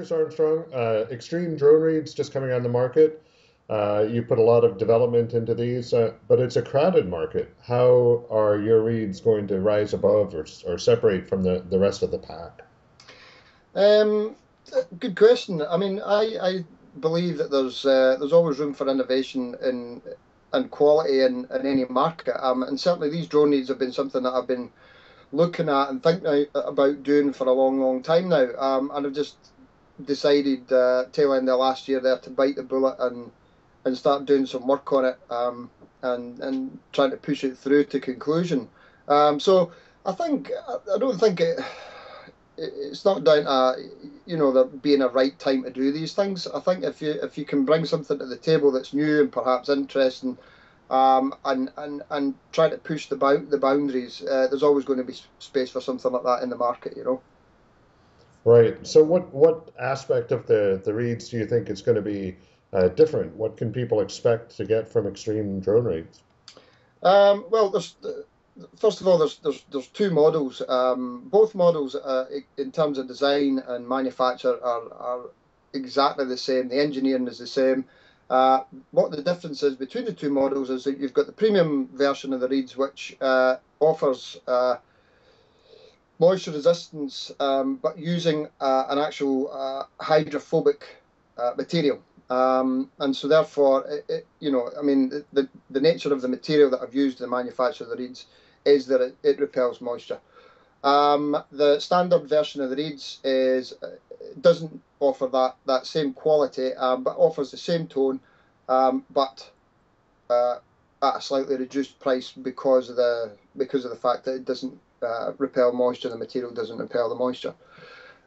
curious, Armstrong. X-Treme drone reeds just coming on the market. You put a lot of development into these, but it's a crowded market. How are your reeds going to rise above or separate from the rest of the pack? Um, Good question. I mean, I believe that there's always room for innovation and quality in any market. And certainly these drone needs have been something that I've been looking at and thinking about doing for a long, long time now. And I've just decided tail end of last year there to bite the bullet and start doing some work on it, and trying to push it through to conclusion. So I don't think it's not down to there being a right time to do these things. I think if you can bring something to the table that's new and perhaps interesting, and try to push the boundaries, there's always going to be space for something like that in the market. Right. So what aspect of the reeds do you think is going to be different? What can people expect to get from X-Treme drone reeds? Well, first of all, there's two models. Both models, in terms of design and manufacture, are exactly the same. The engineering is the same. What the difference is between the two models is that you've got the premium version of the reeds, which offers moisture resistance, but using an actual hydrophobic material. And so therefore, I mean, the nature of the material that I've used in the manufacture of the reeds is that it repels moisture. The standard version of the reeds doesn't offer that same quality, but offers the same tone, but at a slightly reduced price because of the fact that it doesn't repel moisture. The material doesn't repel the moisture.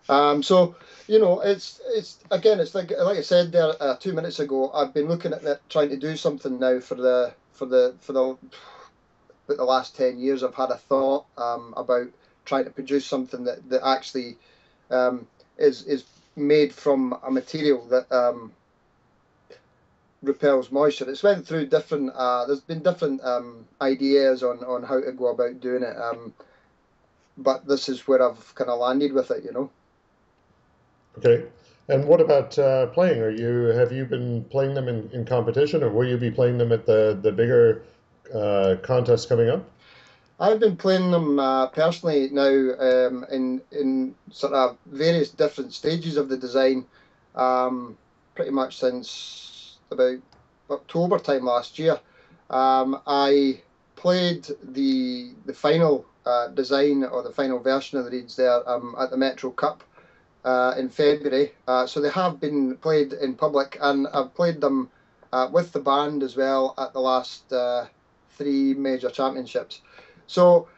So it's again, it's like I said there 2 minutes ago. I've been looking at that, trying to do something now for the last 10 years. I've had a thought about trying to produce something that actually is made from a material that repels moisture. It's went through different. There's been different ideas on how to go about doing it. But this is where I've kind of landed with it. Okay. And what about playing? Have you been playing them in competition, or will you be playing them at the bigger contests coming up? I've been playing them personally now, in sort of various different stages of the design, pretty much since about October time last year. I played the final design, or the final version of the reeds there, at the Metro Cup in February. So they have been played in public, and I've played them with the band as well at the last three major championships. So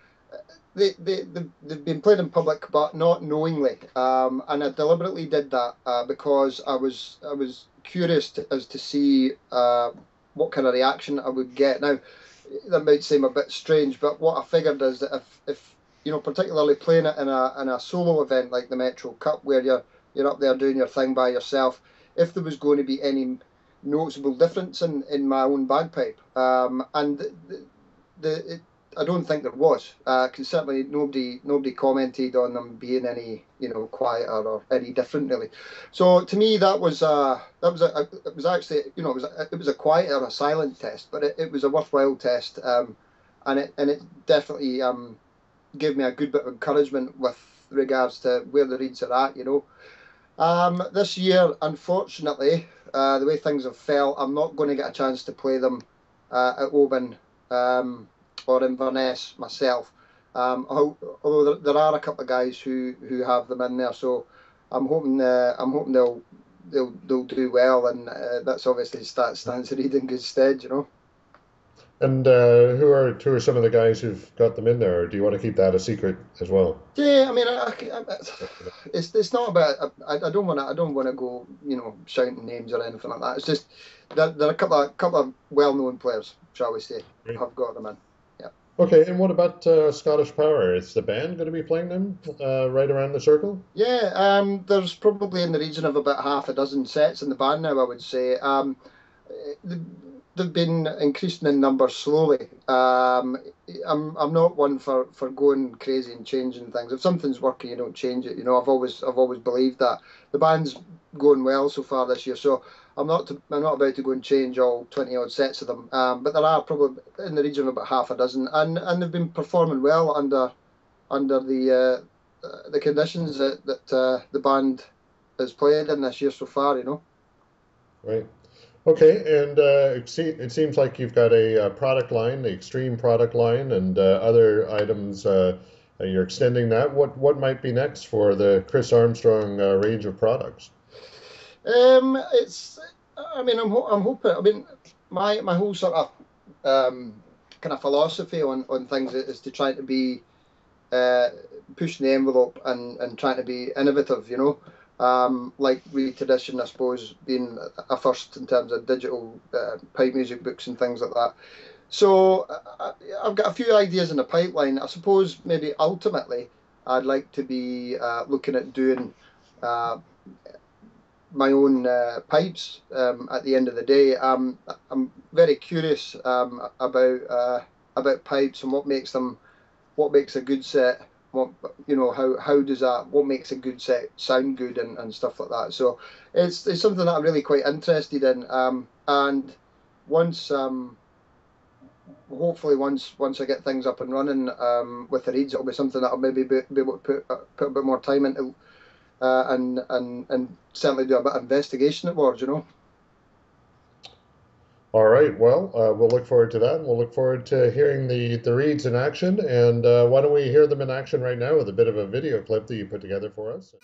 they've been played in public, but not knowingly. And I deliberately did that because I was curious as to see what kind of reaction I would get. Now, that might seem a bit strange, but what I figured is that if particularly playing it in a solo event like the Metro Cup, where you're up there doing your thing by yourself, if there was going to be any noticeable difference in my own bagpipe, and I don't think there was, because certainly nobody commented on them being any quieter or any different really. So to me it was actually it was a quiet or a silent test, but it was a worthwhile test, and it definitely gave me a good bit of encouragement with regards to where the reeds are at. This year, unfortunately, the way things have fell, I'm not going to get a chance to play them at Oban, or Inverness myself. Although there are a couple of guys who have them in there, so I'm hoping they'll do well, and that's obviously stands to read in good stead. And who are some of the guys who've got them in there, or do you want to keep that a secret as well? Yeah, I mean, it's not about. I don't want to go shouting names or anything like that. It's just there are a couple of well-known players, shall we say, Great. have got them in. Yeah. Okay, and what about Scottish Power? Is the band going to be playing them right around the circle? Yeah, there's probably in the region of about half a dozen sets in the band now, I would say. The, they've been increasing in numbers slowly. I'm not one for going crazy and changing things. If something's working, you don't change it. You know, I've always believed that. The band's going well so far this year, so I'm not about to go and change all 20 odd sets of them. But there are probably in the region of about half a dozen, and they've been performing well under the conditions that the band has played in this year so far. You know. Right. Okay, and it seems like you've got a product line, the X-Treme product line, and other items. You're extending that. What might be next for the Chris Armstrong range of products? It's. I mean, I'm hoping. I mean, my whole sort of kind of philosophy on things is to try to be uh, pushing the envelope and trying to be innovative. You know, like Read Tradition, I suppose, being a first in terms of digital pipe music books and things like that. So I've got a few ideas in the pipeline. I suppose maybe ultimately I'd like to be looking at doing uh, my own pipes at the end of the day. I'm very curious about pipes and what makes a good set. What how does that what makes a good set sound good and stuff like that. So it's something that I'm really quite interested in. And once hopefully once I get things up and running with the reads, it'll be something that I'll maybe be able to put a bit more time into and certainly do a bit of investigation at wards, you know. All right. Well, we'll look forward to that, and we'll look forward to hearing the reeds in action. And why don't we hear them in action right now with a bit of a video clip that you put together for us?